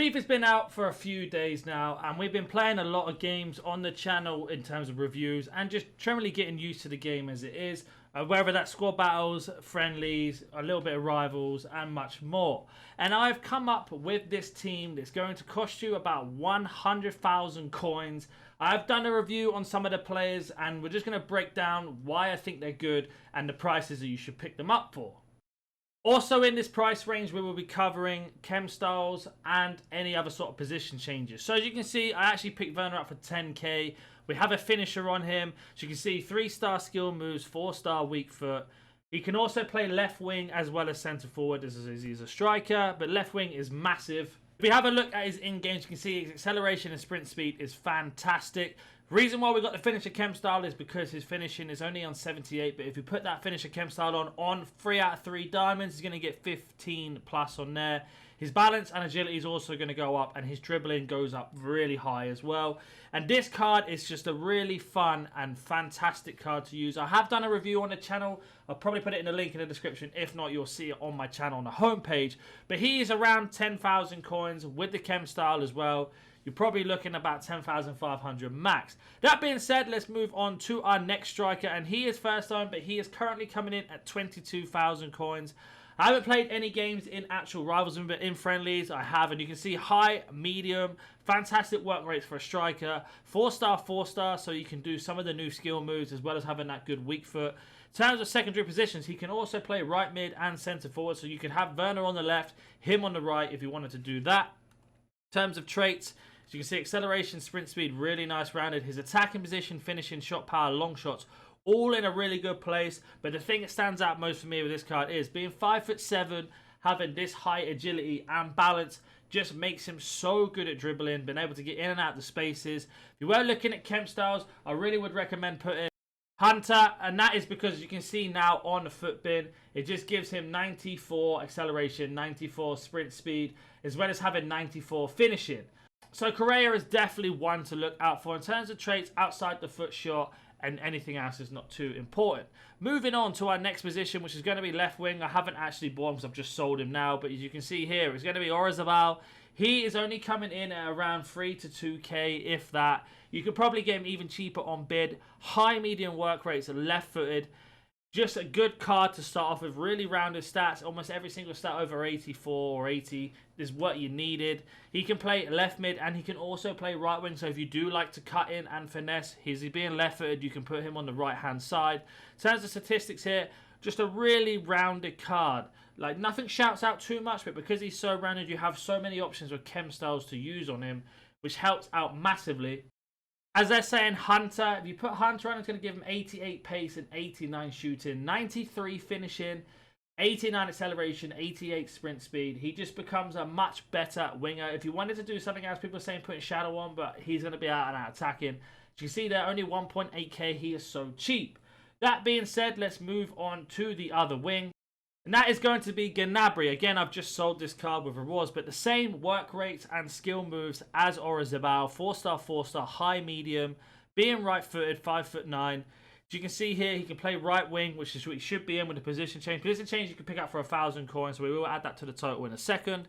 Fifa's been out for a few days now, and we've been playing a lot of games on the channel in terms of reviews and just generally getting used to the game as it is, whether that's squad battles, friendlies, a little bit of rivals, and much more. And I've come up with this team that's going to cost you about 100,000 coins. I've done a review on some of the players, and we're just going to break down why I think they're good and the prices that you should pick them up for. Also in this price range, we will be covering chemstyles and any other sort of position changes. So as you can see, I actually picked Werner up for 10k. We have a finisher on him. So you can see 3-star skill moves, 4-star weak foot. He can also play left wing as well as centre forward as he's a striker, but left wing is massive. If we have a look at his in-games, you can see his acceleration and sprint speed is fantastic. Reason why we got the finisher chem style is because his finishing is only on 78, but if you put that finisher chem style on 3 out of 3 diamonds, he's going to get 15 plus on there. His balance and agility is also going to go up, and his dribbling goes up really high as well. And this card is just a really fun and fantastic card to use. I have done a review on the channel. I'll probably put it in the link in the description. If not, you'll see it on my channel on the homepage. But he is around 10,000 coins with the chem style as well. You're probably looking about 10,500 max. That being said, let's move on to our next striker. And he is first time, but he is currently coming in at 22,000 coins. I haven't played any games in actual rivals, but in friendlies I have. And you can see high, medium, fantastic work rates for a striker. 4-star, 4-star, so you can do some of the new skill moves as well as having that good weak foot. In terms of secondary positions, he can also play right mid and centre forward. So you can have Werner on the left, him on the right if you wanted to do that. In terms of traits, as you can see, acceleration, sprint speed, really nice rounded. His attacking position, finishing, shot power, long shots, all in a really good place. But the thing that stands out most for me with this card is being 5'7", having this high agility and balance just makes him so good at dribbling, being able to get in and out the spaces. If you were looking at chem styles, I really would recommend putting Hunter, and that is because you can see now on the foot bin, it just gives him 94 acceleration, 94 sprint speed, as well as having 94 finishing. So Correa is definitely one to look out for in terms of traits outside the foot shot, and anything else is not too important. Moving on to our next position, which is going to be left wing. I haven't actually bought him because I've just sold him now, but as you can see here, it's going to be Oyarzabal. He is only coming in at around 3 to 2k, if that. You could probably get him even cheaper on bid. High medium work rates, left-footed. Just a good card to start off with. Really rounded stats. Almost every single stat over 84 or 80 is what you needed. He can play left mid and he can also play right wing. So if you do like to cut in and finesse, he's being left-footed, you can put him on the right-hand side. In terms of statistics here, just a really rounded card. Like, nothing shouts out too much, but because he's so rounded, you have so many options with chem styles to use on him, which helps out massively. As they're saying, Hunter, if you put Hunter on, it's going to give him 88 pace and 89 shooting, 93 finishing, 89 acceleration, 88 sprint speed. He just becomes a much better winger. If you wanted to do something else, people are saying putting Shadow on, but he's going to be out and out attacking. As you can see there, only 1.8k. He is so cheap. That being said, let's move on to the other wing. And that is going to be Gnabry. Again, I've just sold this card with rewards, but the same work rates and skill moves as Oyarzabal. 4-star, 4-star, high, medium, being right-footed, 5'9". As you can see here, he can play right wing, which is what he should be in with the position change. Position change you can pick up for 1,000 coins, so we will add that to the total in a second.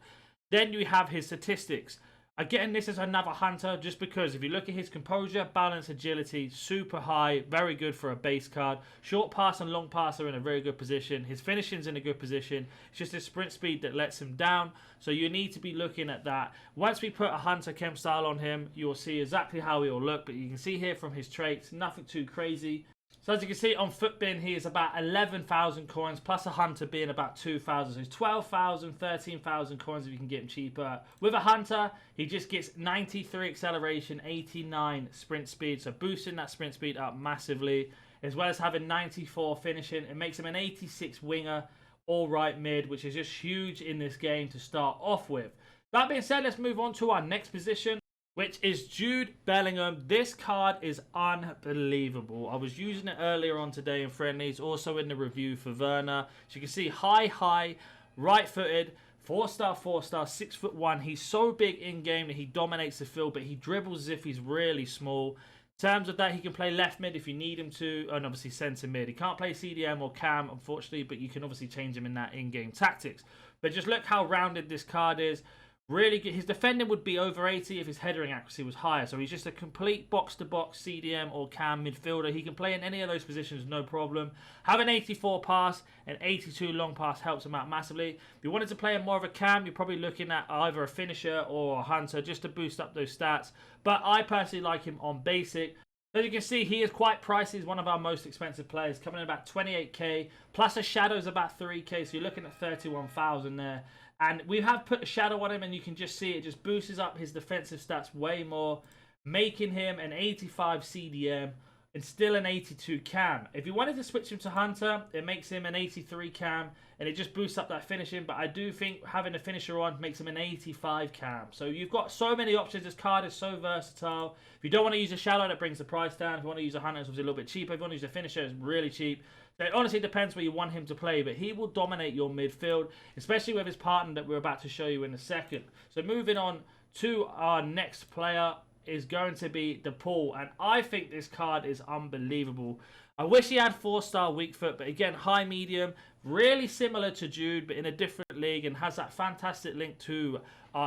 Then you have his statistics. Again, this is another Hunter, just because if you look at his composure, balance, agility, super high, very good for a base card. Short pass and long pass are in a very good position. His finishing's in a good position. It's just his sprint speed that lets him down. So you need to be looking at that. Once we put a Hunter chem style on him, you'll see exactly how he will look. But you can see here from his traits, nothing too crazy. So as you can see on Footbin, he is about 11,000 coins, plus a Hunter being about 2,000. So it's 12,000, 13,000 coins if you can get him cheaper. With a Hunter, he just gets 93 acceleration, 89 sprint speed. So boosting that sprint speed up massively, as well as having 94 finishing. It makes him an 86 winger, all right mid, which is just huge in this game to start off with. That being said, let's move on to our next position, which is Jude Bellingham. This card is unbelievable. I was using it earlier on today in friendlies, also in the review for Werner. So you can see high, right-footed, 4-star, 4-star, 6'1". He's so big in-game that he dominates the field, but he dribbles as if he's really small. In terms of that, he can play left mid if you need him to, and obviously centre mid. He can't play CDM or cam, unfortunately, but you can obviously change him in that in-game tactics. But just look how rounded this card is. Really good. His defending would be over 80 if his headering accuracy was higher. So he's just a complete box-to-box CDM or cam midfielder. He can play in any of those positions, no problem. Having 84 pass and 82 long pass helps him out massively. If you wanted to play him more of a cam, you're probably looking at either a finisher or a hunter just to boost up those stats. But I personally like him on basic. As you can see, he is quite pricey. He's one of our most expensive players, coming in about 28k, plus a shadow's about 3k, so you're looking at 31,000 there. And we have put a shadow on him, and you can just see it just boosts up his defensive stats way more, making him an 85 CDM and still an 82 cam. If you wanted to switch him to hunter, it makes him an 83 cam, and it just boosts up that finishing. But I do think having a finisher on makes him an 85 cam. So you've got so many options. This card is so versatile. If you don't want to use a shadow, that brings the price down. If you want to use a hunter, it's obviously a little bit cheaper. If you want to use a finisher, it's really cheap. So it honestly depends where you want him to play, but he will dominate your midfield, especially with his partner that we're about to show you in a second. So moving on to our next player is going to be the Paul, and I think this card is unbelievable. I wish he had 4-star weak foot, but again, high medium, really similar to Jude, but in a different league, and has that fantastic link to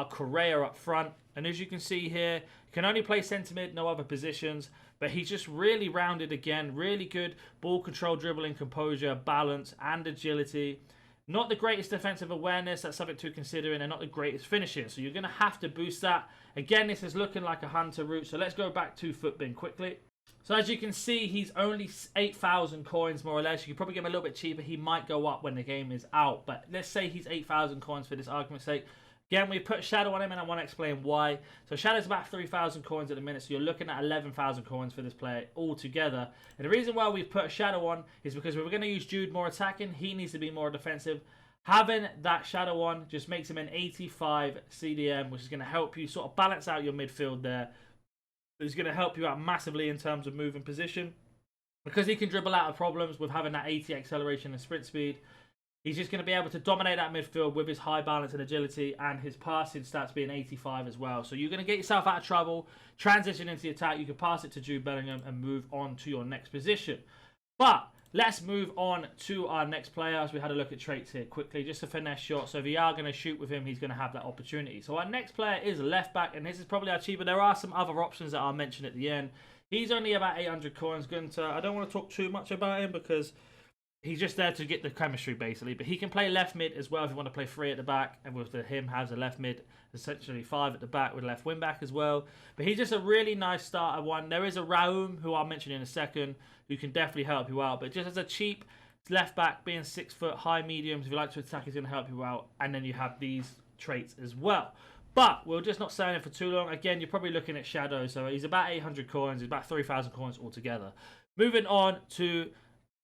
Correa up front. And as you can see here, can only play centre mid, no other positions. But he's just really rounded again. Really good ball control, dribbling, composure, balance, and agility. Not the greatest defensive awareness. That's something to consider. And not the greatest finishing. So you're going to have to boost that. Again, this is looking like a hunter route. So let's go back to Footbin quickly. So as you can see, he's only 8,000 coins, more or less. You could probably get him a little bit cheaper. He might go up when the game is out. But let's say he's 8,000 coins for this argument's sake. Again, we put Shadow on him, and I want to explain why. So Shadow's about 3,000 coins at the minute, so you're looking at 11,000 coins for this player altogether. And the reason why we've put Shadow on is because we were going to use Jude more attacking. He needs to be more defensive. Having that Shadow on just makes him an 85 CDM, which is going to help you sort of balance out your midfield there. It's going to help you out massively in terms of moving position. Because he can dribble out of problems with having that 80 acceleration and sprint speed. He's just going to be able to dominate that midfield with his high balance and agility, and his passing stats being 85 as well. So you're going to get yourself out of trouble, transition into the attack. You can pass it to Jude Bellingham and move on to your next position. But let's move on to our next player, as we had a look at traits here quickly. Just a finesse shot. So if you are going to shoot with him, he's going to have that opportunity. So our next player is left back, and this is probably our cheaper. There are some other options that I'll mention at the end. He's only about 800 coins. I don't want to talk too much about him because he's just there to get the chemistry, basically. But he can play left mid as well if you want to play 3 at the back. And with him has a left mid, essentially 5 at the back with left wing back as well. But he's just a really nice starter one. There is a Raum, who I'll mention in a second, who can definitely help you out. But just as a cheap left back, being 6 foot, high mediums, if you like to attack, he's going to help you out. And then you have these traits as well. But we're just not selling it for too long. Again, you're probably looking at Shadow. So he's about 800 coins. He's about 3,000 coins altogether. Moving on to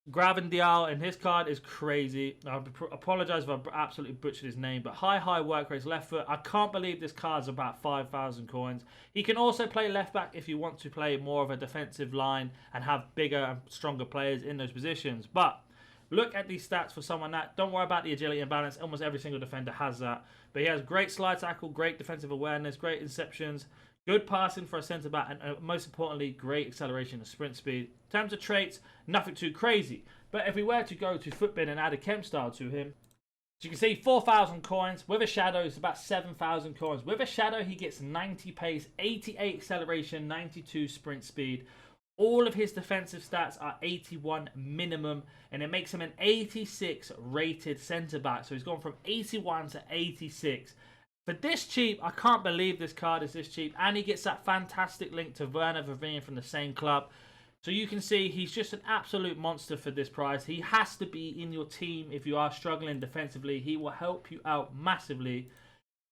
Gravendial, and his card is crazy. I apologise if I absolutely butchered his name, but high work rates, left foot. I can't believe this card's about 5,000 coins. He can also play left back if you want to play more of a defensive line and have bigger and stronger players in those positions. But look at these stats for someone that, don't worry about the agility and balance. Almost every single defender has that. But he has great slide tackle, great defensive awareness, great interceptions, good passing for a centre-back, and most importantly, great acceleration and sprint speed. In terms of traits, nothing too crazy. But if we were to go to Footbin and add a chem style to him, as you can see, 4,000 coins. With a shadow, it's about 7,000 coins. With a shadow, he gets 90 pace, 88 acceleration, 92 sprint speed. All of his defensive stats are 81 minimum, and it makes him an 86 rated centre-back. So he's gone from 81 to 86. For this cheap, I can't believe this card is this cheap. And he gets that fantastic link to Werner from the same club. So you can see he's just an absolute monster for this price. He has to be in your team if you are struggling defensively. He will help you out massively.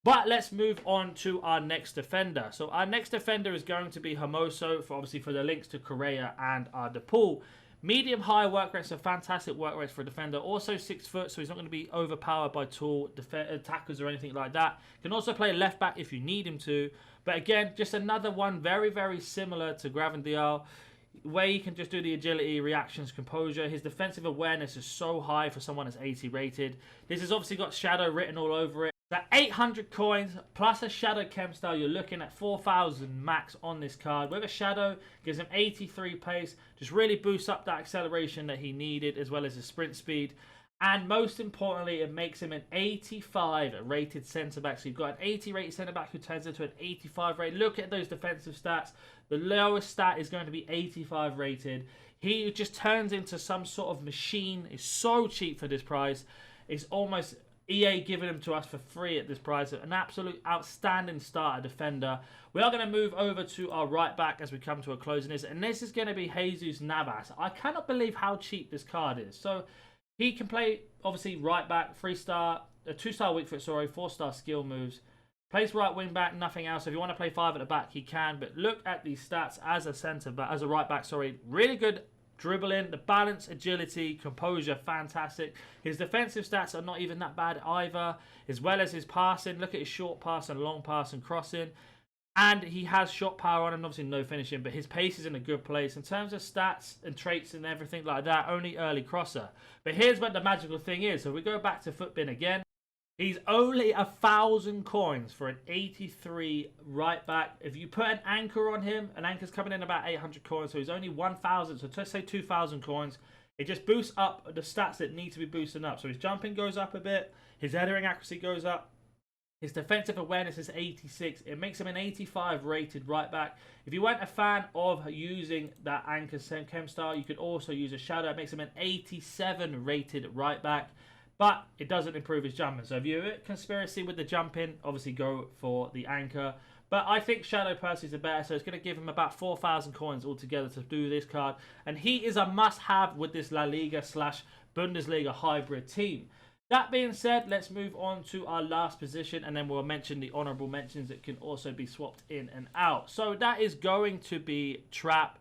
But let's move on to our next defender. So our next defender is going to be Hermoso, obviously for the links to Correa and DePaul. Medium high work rates, so fantastic work rates for a defender. Also 6 foot, so he's not going to be overpowered by tall attackers or anything like that. Can also play left back if you need him to. But again, just another one very similar to Gravendial, where he can just do the agility, reactions, composure. His defensive awareness is so high for someone that's 80 rated. This has obviously got shadow written all over it. That 800 coins plus a shadow chem style, you're looking at 4,000 max on this card. With a shadow, gives him 83 pace, just really boosts up that acceleration that he needed, as well as his sprint speed. And most importantly, it makes him an 85 rated centre-back. So you've got an 80 rated centre-back who turns into an 85 rated. Look at those defensive stats. The lowest stat is going to be 85 rated. He just turns into some sort of machine. It's so cheap for this price. It's almost EA giving him to us for free at this price. An absolute outstanding starter defender. We are going to move over to our right back as we come to a closing this. And this is going to be Jesus Navas. I cannot believe how cheap this card is. So he can play, obviously, right back, 3-star, a 2-star weak foot, sorry, 4-star skill moves. Plays right wing back, nothing else. If you want to play 5 at the back, he can. But look at these stats as a centre back, as a right back, sorry. Really good dribbling, the balance, agility, composure, fantastic. His defensive stats are not even that bad either, as well as his passing. Look at his short pass and long pass and crossing. And he has shot power on him, obviously no finishing, but his pace is in a good place. In terms of stats and traits and everything like that, only early crosser. But here's what the magical thing is. So we go back to Footbin again. He's only 1,000 coins for an 83 right back. If you put an anchor on him, an anchor's coming in about 800 coins, so he's only 1,000. So let's say 2,000 coins. It just boosts up the stats that need to be boosted up. So his jumping goes up a bit. His headering accuracy goes up. His defensive awareness is 86. It makes him an 85 rated right back. If you weren't a fan of using that anchor chemstyle, you could also use a shadow. It makes him an 87 rated right back. But it doesn't improve his jumping. So if you're a conspiracy with the jumping, obviously go for the anchor. But I think Shadow Percy's the better, so it's going to give him about 4,000 coins altogether to do this card. And he is a must-have with this La Liga / Bundesliga hybrid team. That being said, let's move on to our last position, and then we'll mention the honourable mentions that can also be swapped in and out. So that is going to be Trap.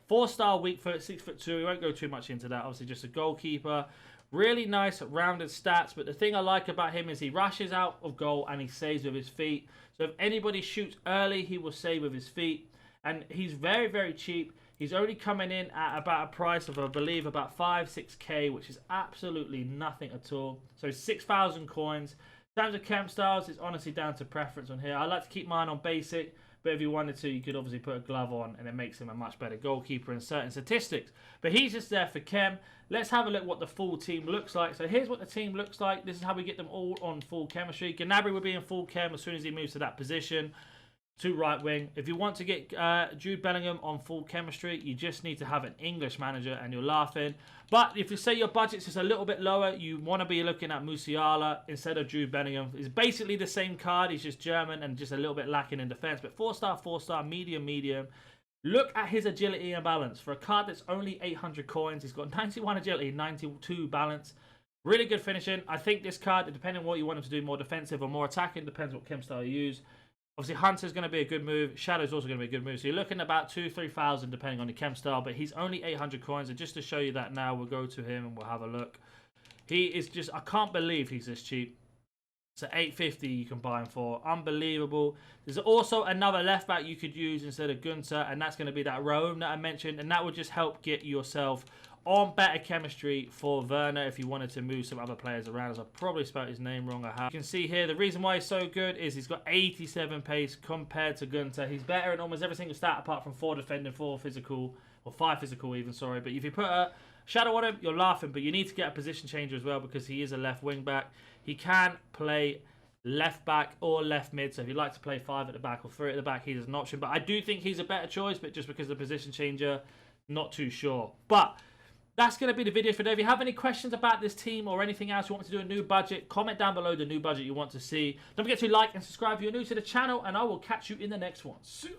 4-star weak foot, 6'2". We won't go too much into that. Obviously, just a goalkeeper. Really nice rounded stats, but the thing I like about him is he rushes out of goal and he saves with his feet. So if anybody shoots early, he will save with his feet. And he's very, very cheap. He's only coming in at about a price of, I believe, about 5-6k, which is absolutely nothing at all. So 6,000 coins. In terms of chemstyles, it's honestly down to preference on here. I like to keep mine on basic, but if you wanted to, you could obviously put a glove on and it makes him a much better goalkeeper in certain statistics. But he's just there for chem. Let's have a look what the full team looks like. So here's what the team looks like. This is how we get them all on full chemistry. Gnabry will be in full chem as soon as he moves to that position. To right wing. If you want to get Jude Bellingham on full chemistry, you just need to have an English manager and you're laughing. But if you say your budget's just a little bit lower, you want to be looking at Musiala instead of Jude Bellingham. It's basically the same card. He's just German and just a little bit lacking in defense. But 4-star, 4-star, medium, medium. Look at his agility and balance. For a card that's only 800 coins, he's got 91 agility, 92 balance. Really good finishing. I think this card, depending on what you want him to do, more defensive or more attacking, depends what chem style you use. Obviously, Hunter's going to be a good move. Shadow's also going to be a good move. So you're looking at about 2,000-3,000 depending on the chem style. But he's only 800 coins. And just to show you that now, we'll go to him and we'll have a look. He is just, I can't believe he's this cheap. So 850 you can buy him for. Unbelievable. There's also another left back you could use instead of Gunter. And that's going to be that Rome that I mentioned. And that would just help get yourself on better chemistry for Werner if you wanted to move some other players around. As I probably spelled his name wrong. I have. You can see here the reason why he's so good is he's got 87 pace compared to Gunter. He's better in almost every single stat apart from 4 defending, 4 physical, or 5 physical even, sorry. But if you put a shadow on him, you're laughing. But you need to get a position changer as well because he is a left wing back. He can play left back or left mid. So if you'd like to play 5 at the back or 3 at the back, he's an option. But I do think he's a better choice. But just because of the position changer, not too sure. But that's going to be the video for today. If you have any questions about this team or anything else, you want me to do a new budget, comment down below the new budget you want to see. Don't forget to like and subscribe if you're new to the channel, and I will catch you in the next one. See you.